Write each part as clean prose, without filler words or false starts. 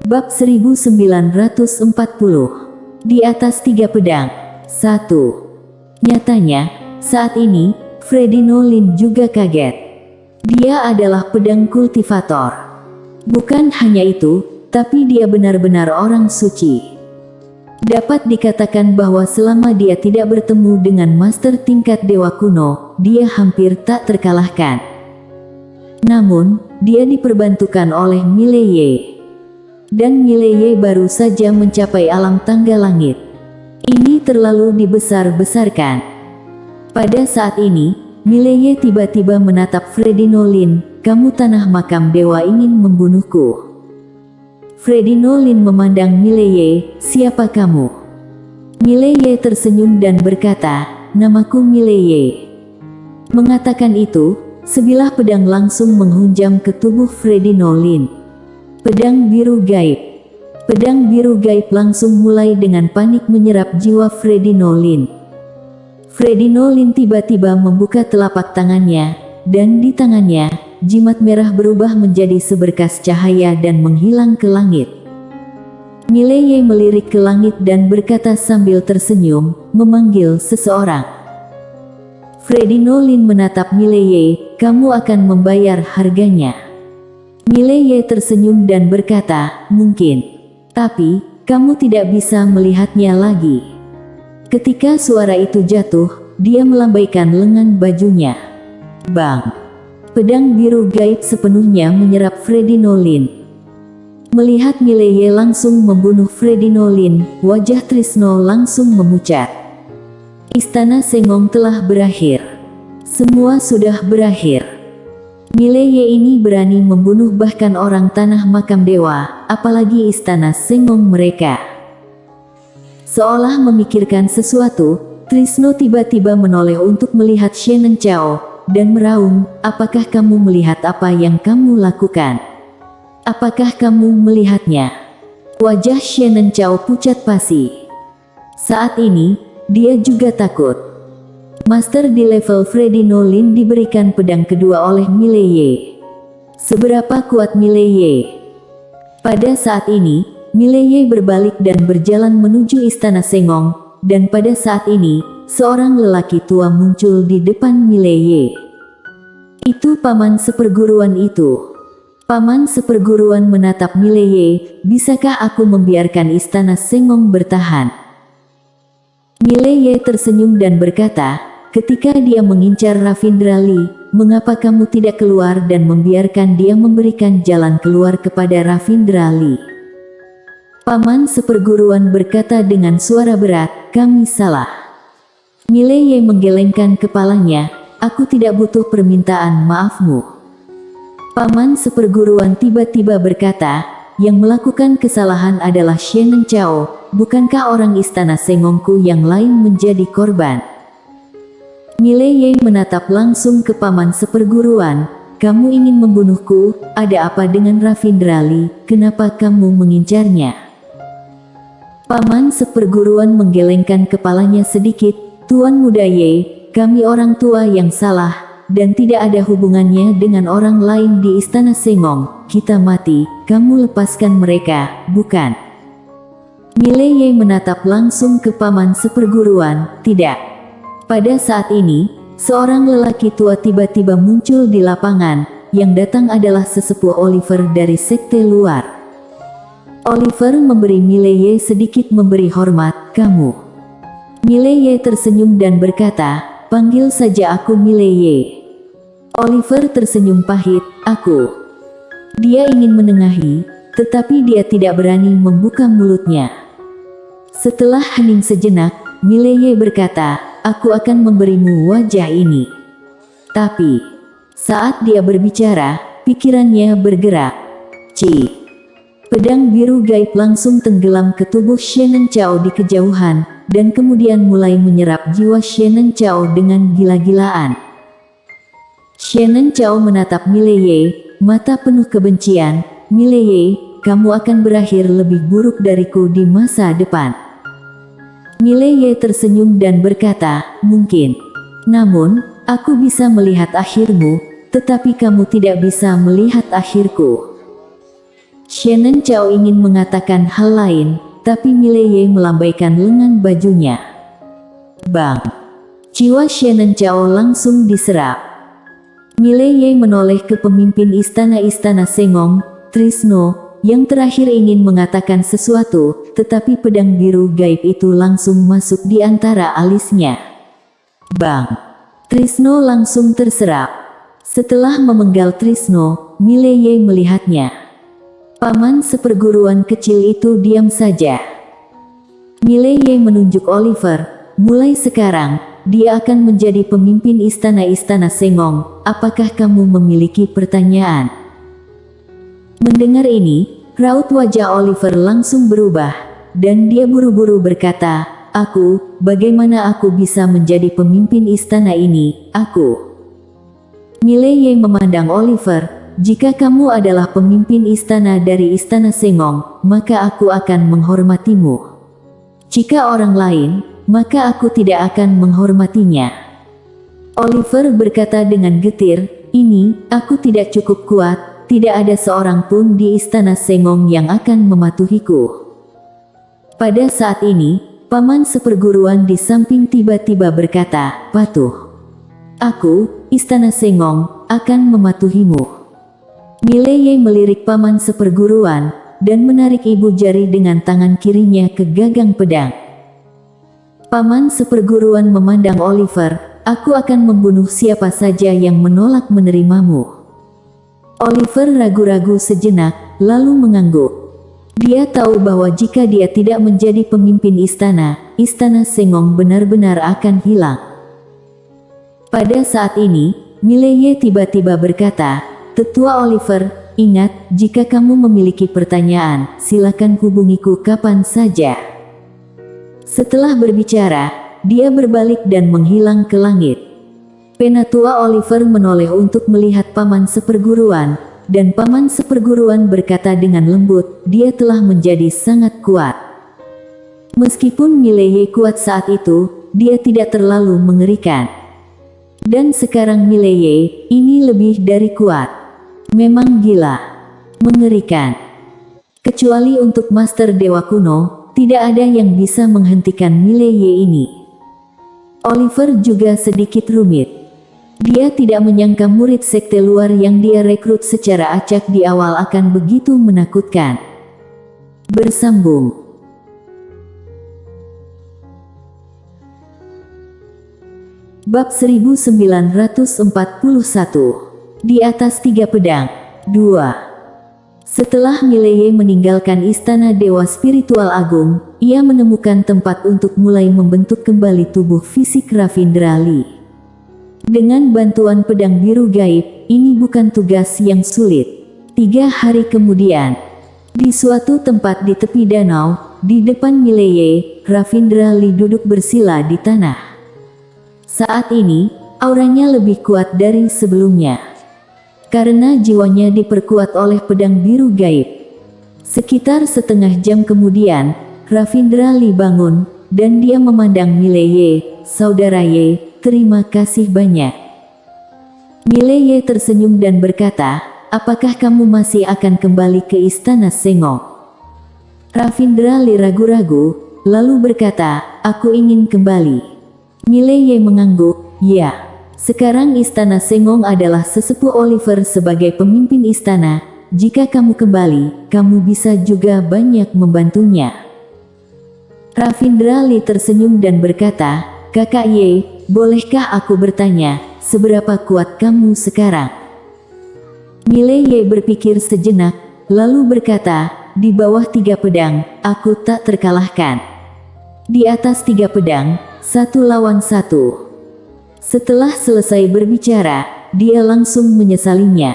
Bab 1940. Di atas 3 pedang. 1. Nyatanya, saat ini, Freddy Nolin juga kaget. Dia adalah pedang kultivator. Bukan hanya itu, tapi dia benar-benar orang suci. Dapat dikatakan bahwa selama dia tidak bertemu dengan master tingkat dewa kuno, dia hampir tak terkalahkan. Namun, dia diperbantukan oleh Mileye. Dan Mileye baru saja mencapai alam tangga langit. Ini terlalu dibesar-besarkan. Pada saat ini, Mileye tiba-tiba menatap Freddy Nolin. "Kamu tanah makam dewa ingin membunuhku." Freddy Nolin memandang Mileye. "Siapa kamu?" Mileye tersenyum dan berkata, "Namaku Mileye." Mengatakan itu, sebilah pedang langsung menghunjam ke tubuh Freddy Nolin. Pedang biru gaib. Pedang biru gaib langsung mulai dengan panik menyerap jiwa Freddy Nolin. Freddy Nolin tiba-tiba membuka telapak tangannya, dan di tangannya, jimat merah berubah menjadi seberkas cahaya dan menghilang ke langit. Mileye melirik ke langit dan berkata sambil tersenyum, memanggil seseorang. Freddy Nolin menatap Mileye, "Kamu akan membayar harganya." Mileye tersenyum dan berkata, "Mungkin. Tapi, kamu tidak bisa melihatnya lagi." Ketika suara itu jatuh, dia melambaikan lengan bajunya. Bang! Pedang biru gaib sepenuhnya menyerap Freddy Nolin. Melihat Mileye langsung membunuh Freddy Nolin, wajah Trisno langsung memucat. Istana Sengong telah berakhir. Semua sudah berakhir. Mileye ini berani membunuh bahkan orang tanah makam dewa, apalagi istana Sengong mereka. Seolah memikirkan sesuatu, Trisno tiba-tiba menoleh untuk melihat Shannon Chao, dan meraung, "Apakah kamu melihat apa yang kamu lakukan? Apakah kamu melihatnya?" Wajah Shannon Chao pucat pasi. Saat ini, dia juga takut. Master di level Freddy Nolin diberikan pedang kedua oleh Mileye. Seberapa kuat Mileye? Pada saat ini, Mileye berbalik dan berjalan menuju istana Sengong, dan pada saat ini, seorang lelaki tua muncul di depan Mileye. Itu paman seperguruan itu. Paman seperguruan menatap Mileye, "Bisakah aku membiarkan istana Sengong bertahan?" Mileye tersenyum dan berkata, "Ketika dia mengincar Ravindrali, mengapa kamu tidak keluar dan membiarkan dia memberikan jalan keluar kepada Ravindrali?" Paman seperguruan berkata dengan suara berat, "Kami salah." Mileye menggelengkan kepalanya, "Aku tidak butuh permintaan maafmu." Paman seperguruan tiba-tiba berkata, "Yang melakukan kesalahan adalah Shannon Chao, bukankah orang istana Sengongku yang lain menjadi korban?" Mileye menatap langsung ke paman seperguruan, "Kamu ingin membunuhku? Ada apa dengan Ravindrali? Kenapa kamu mengincarnya?" Paman seperguruan menggelengkan kepalanya sedikit, "Tuan Muda Ye, kami orang tua yang salah, dan tidak ada hubungannya dengan orang lain di istana Sengong. Kita mati, kamu lepaskan mereka, bukan?" Mileye menatap langsung ke paman seperguruan, "Tidak." Pada saat ini, seorang lelaki tua tiba-tiba muncul di lapangan, yang datang adalah sesepuh Oliver dari sekte luar. Oliver memberi Mileye sedikit memberi hormat, "Kamu." Mileye tersenyum dan berkata, "Panggil saja aku Mileye." Oliver tersenyum pahit, "Aku." Dia ingin menengahi, tetapi dia tidak berani membuka mulutnya. Setelah hening sejenak, Mileye berkata, "Aku akan memberimu wajah ini." Tapi, saat dia berbicara, pikirannya bergerak. Pedang biru gaib langsung tenggelam ke tubuh Shannon Chao di kejauhan, dan kemudian mulai menyerap jiwa Shannon Chao dengan gila-gilaan. Shannon Chao menatap Mileye, mata penuh kebencian, "Mileye, kamu akan berakhir lebih buruk dariku di masa depan." Mileye tersenyum dan berkata, "Mungkin. Namun, aku bisa melihat akhirmu, tetapi kamu tidak bisa melihat akhirku." Shannon Chao ingin mengatakan hal lain, tapi Mileye melambaikan lengan bajunya. Bang! Jiwa Shannon Chao langsung diserap. Mileye menoleh ke pemimpin istana Sengong, Trisno, yang terakhir ingin mengatakan sesuatu, tetapi pedang biru gaib itu langsung masuk di antara alisnya. Bang! Trisno langsung terserap. Setelah memenggal Trisno, Mileye melihatnya. Paman seperguruan kecil itu diam saja. Mileye menunjuk Oliver, mulai sekarang, dia akan menjadi pemimpin istana Sengong, apakah kamu memiliki pertanyaan? Mendengar ini, raut wajah Oliver langsung berubah, dan dia buru-buru berkata, bagaimana aku bisa menjadi pemimpin istana ini, Mileye memandang Oliver, jika kamu adalah pemimpin istana dari istana Sengong, maka aku akan menghormatimu. Jika orang lain, maka aku tidak akan menghormatinya. Oliver berkata dengan getir, aku tidak cukup kuat, tidak ada seorang pun di istana Sengong yang akan mematuhiku. Pada saat ini, paman seperguruan di samping tiba-tiba berkata, patuh. Aku, istana Sengong, akan mematuhimu. Mileye melirik paman seperguruan, dan menarik ibu jari dengan tangan kirinya ke gagang pedang. Paman seperguruan memandang Oliver, aku akan membunuh siapa saja yang menolak menerimamu. Oliver ragu-ragu sejenak, lalu mengangguk. Dia tahu bahwa jika dia tidak menjadi pemimpin istana Sengong benar-benar akan hilang. Pada saat ini, Mileye tiba-tiba berkata, Tetua Oliver, ingat, jika kamu memiliki pertanyaan, silakan hubungiku kapan saja. Setelah berbicara, dia berbalik dan menghilang ke langit. Penatua Oliver menoleh untuk melihat paman seperguruan, dan paman seperguruan berkata dengan lembut, dia telah menjadi sangat kuat. Meskipun Mileye kuat saat itu, dia tidak terlalu mengerikan. Dan sekarang Mileye, ini lebih dari kuat. Memang gila. Mengerikan. Kecuali untuk Master Dewa Kuno, tidak ada yang bisa menghentikan Mileye ini. Oliver juga sedikit rumit. Dia tidak menyangka murid sekte luar yang dia rekrut secara acak di awal akan begitu menakutkan. Bersambung. Bab 1941. Di atas tiga pedang. 2. Setelah Mileye meninggalkan istana Dewa Spiritual Agung, ia menemukan tempat untuk mulai membentuk kembali tubuh fisik Ravindrali. Dengan bantuan pedang biru gaib, ini bukan tugas yang sulit. 3 hari kemudian, di suatu tempat di tepi danau, di depan Mileye, Ravindrali duduk bersila di tanah. Saat ini, auranya lebih kuat dari sebelumnya. Karena jiwanya diperkuat oleh pedang biru gaib. Sekitar setengah jam kemudian, Ravindrali bangun, dan dia memandang Mileye, saudara Ye, terima kasih banyak. Mileye tersenyum dan berkata, apakah kamu masih akan kembali ke istana Sengong? Ravindrali ragu-ragu, lalu berkata, aku ingin kembali. Mileye mengangguk, ya. Sekarang istana Sengong adalah sesepuh Oliver sebagai pemimpin istana. Jika kamu kembali, kamu bisa juga banyak membantunya. Ravindrali tersenyum dan berkata, Kakak Ye, bolehkah aku bertanya, seberapa kuat kamu sekarang? Mileye berpikir sejenak, lalu berkata, di bawah 3 pedang, aku tak terkalahkan. Di atas 3 pedang, 1 lawan 1. Setelah selesai berbicara, dia langsung menyesalinya.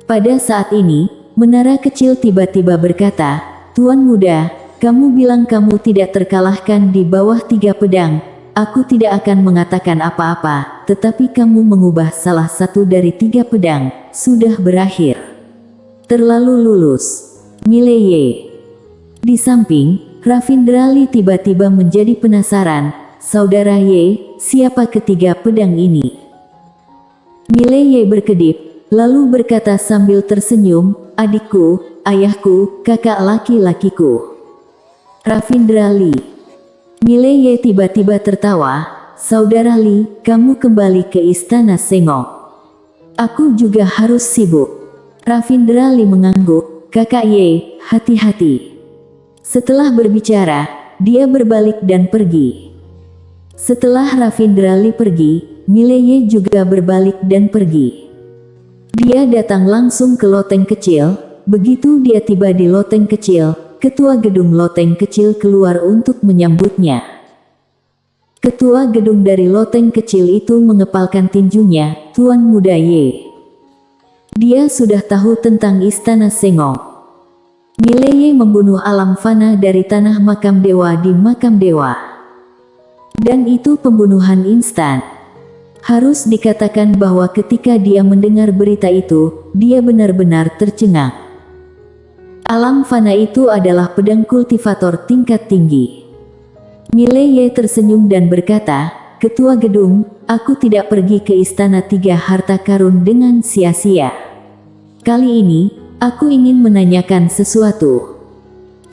Pada saat ini, menara kecil tiba-tiba berkata, Tuan muda, kamu bilang kamu tidak terkalahkan di bawah 3 pedang. Aku tidak akan mengatakan apa-apa, tetapi kamu mengubah salah satu dari 3 pedang, sudah berakhir. Terlalu lulus. Mileye. Di samping, Ravindrali tiba-tiba menjadi penasaran, saudara Ye, siapa ketiga pedang ini? Mileye berkedip, lalu berkata sambil tersenyum, adikku, ayahku, kakak laki-lakiku. Ravindra Lee. Mileye tiba-tiba tertawa, saudara Lee, kamu kembali ke istana Sengok. Aku juga harus sibuk. Ravindra Lee mengangguk, kakak Ye, hati-hati. Setelah berbicara, dia berbalik dan pergi. Setelah Ravindra Lee pergi, Mileye juga berbalik dan pergi. Dia datang langsung ke loteng kecil. Begitu dia tiba di loteng kecil, ketua gedung loteng kecil keluar untuk menyambutnya. Ketua gedung dari loteng kecil itu mengepalkan tinjunya, Tuan Muda Ye. Dia sudah tahu tentang istana Sengok. Mileye membunuh alam fana dari tanah makam dewa di makam dewa. Dan itu pembunuhan instan. Harus dikatakan bahwa ketika dia mendengar berita itu, dia benar-benar tercengang. Alam fana itu adalah pedang kultivator tingkat tinggi. Mileye tersenyum dan berkata, Ketua gedung, aku tidak pergi ke istana tiga harta karun dengan sia-sia. Kali ini, aku ingin menanyakan sesuatu.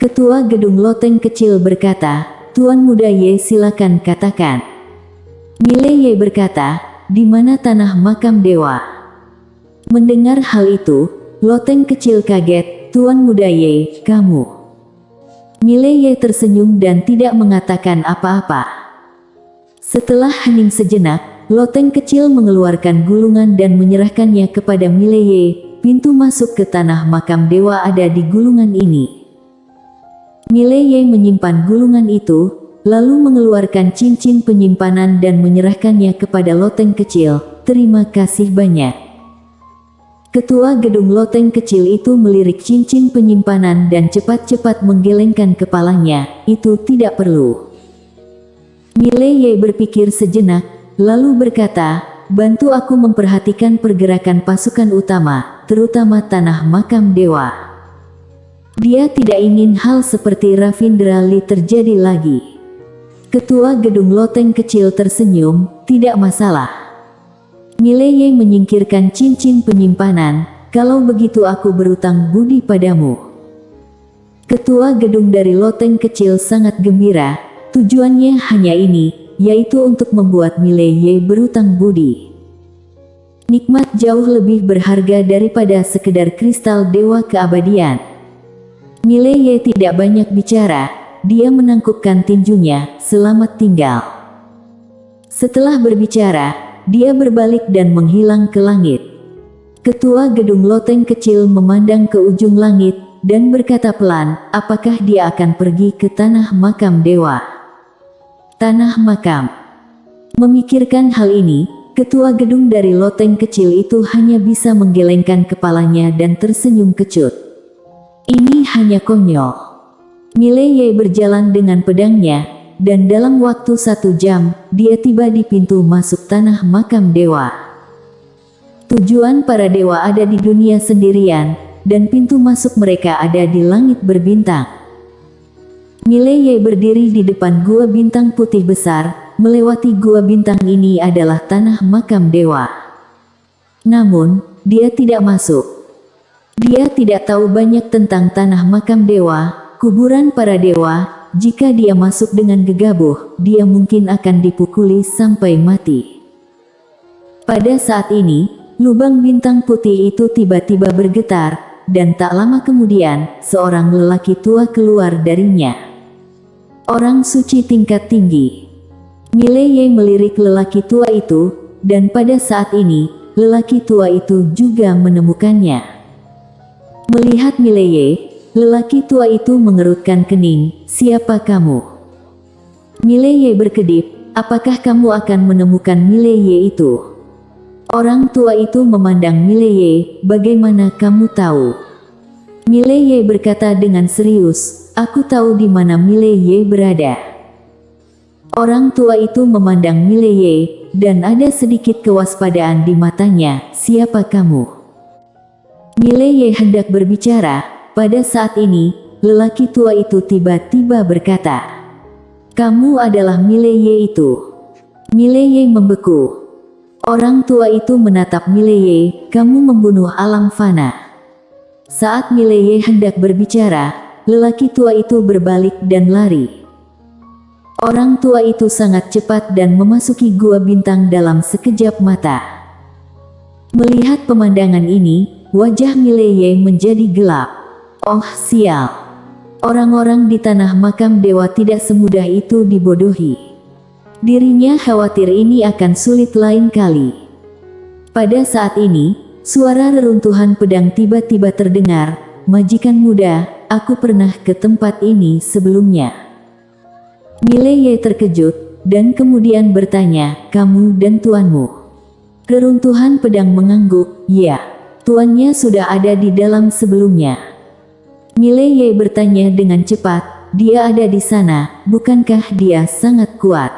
Ketua gedung loteng kecil berkata, Tuan Muda Ye, silakan katakan. Mileye berkata, di mana tanah makam dewa? Mendengar hal itu, loteng kecil kaget, Tuan Muda Ye, kamu. Mileye tersenyum dan tidak mengatakan apa-apa. Setelah hening sejenak, loteng kecil mengeluarkan gulungan dan menyerahkannya kepada Mileye. Pintu masuk ke tanah makam dewa ada di gulungan ini. Mileye menyimpan gulungan itu, lalu mengeluarkan cincin penyimpanan dan menyerahkannya kepada loteng kecil. Terima kasih banyak. Ketua gedung loteng kecil itu melirik cincin penyimpanan dan cepat-cepat menggelengkan kepalanya. Itu tidak perlu. Mileye berpikir sejenak, lalu berkata, bantu aku memperhatikan pergerakan pasukan utama, terutama tanah makam dewa. Dia tidak ingin hal seperti Ravindra Lee terjadi lagi. Ketua gedung loteng kecil tersenyum, tidak masalah. Mileye menyingkirkan cincin penyimpanan, kalau begitu aku berutang budi padamu. Ketua gedung dari loteng kecil sangat gembira, tujuannya hanya ini, yaitu untuk membuat Mileye berutang budi. Nikmat jauh lebih berharga daripada sekedar kristal dewa keabadian. Mileye tidak banyak bicara. Dia menangkupkan tinjunya, selamat tinggal. Setelah berbicara, dia berbalik dan menghilang ke langit. Ketua gedung loteng kecil memandang ke ujung langit, dan berkata pelan, apakah dia akan pergi ke tanah makam dewa? Tanah makam. Memikirkan hal ini, ketua gedung dari loteng kecil itu hanya bisa menggelengkan kepalanya dan tersenyum kecut. Ini hanya konyol. Mileye berjalan dengan pedangnya, dan dalam waktu 1 jam, dia tiba di pintu masuk tanah makam dewa. Tujuan para dewa ada di dunia sendirian, dan pintu masuk mereka ada di langit berbintang. Mileye berdiri di depan gua bintang putih besar, melewati gua bintang ini adalah tanah makam dewa. Namun, dia tidak masuk. Dia tidak tahu banyak tentang tanah makam dewa, kuburan para dewa. Jika dia masuk dengan gegabah, dia mungkin akan dipukuli sampai mati. Pada saat ini, lubang bintang putih itu tiba-tiba bergetar, dan tak lama kemudian, seorang lelaki tua keluar darinya. Orang suci tingkat tinggi. Mileye melirik lelaki tua itu, dan pada saat ini, lelaki tua itu juga menemukannya. Melihat Mileye, lelaki tua itu mengerutkan kening, siapa kamu? Mileye berkedip, apakah kamu akan menemukan Mileye itu? Orang tua itu memandang Mileye, bagaimana kamu tahu? Mileye berkata dengan serius, aku tahu di mana Mileye berada. Orang tua itu memandang Mileye, dan ada sedikit kewaspadaan di matanya, siapa kamu? Mileye hendak berbicara. Pada saat ini, lelaki tua itu tiba-tiba berkata, kamu adalah Mileye itu. Mileye membeku. Orang tua itu menatap Mileye, kamu membunuh alam fana. Saat Mileye hendak berbicara, lelaki tua itu berbalik dan lari. Orang tua itu sangat cepat dan memasuki gua bintang dalam sekejap mata. Melihat pemandangan ini, wajah Mileye menjadi gelap. Oh sial! Orang-orang di tanah makam dewa tidak semudah itu dibodohi. Dirinya khawatir ini akan sulit lain kali. Pada saat ini, suara reruntuhan pedang tiba-tiba terdengar. Majikan muda, aku pernah ke tempat ini sebelumnya. Mileye terkejut, dan kemudian bertanya, kamu dan tuanmu? Reruntuhan pedang mengangguk, ya, tuannya sudah ada di dalam sebelumnya. Mileye bertanya dengan cepat, dia ada di sana, bukankah dia sangat kuat?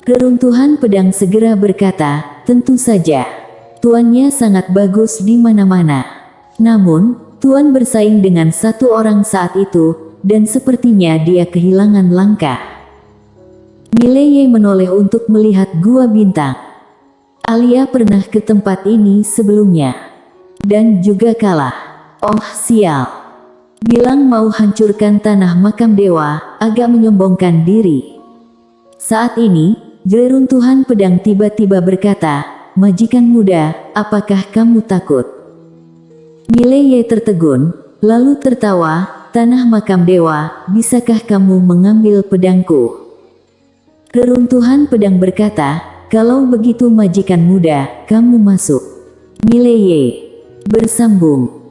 Reruntuhan pedang segera berkata, tentu saja. Tuannya sangat bagus di mana-mana. Namun, tuan bersaing dengan satu orang saat itu, dan sepertinya dia kehilangan langkah. Mileye menoleh untuk melihat gua bintang. Alia pernah ke tempat ini sebelumnya. Dan juga kalah. Oh sial. Bilang mau hancurkan tanah makam dewa, agak menyombongkan diri. Saat ini, reruntuhan pedang tiba-tiba berkata, majikan muda, apakah kamu takut? Mileye tertegun, lalu tertawa, tanah makam dewa, bisakah kamu mengambil pedangku? Reruntuhan pedang berkata, kalau begitu majikan muda, kamu masuk. Mileye bersambung.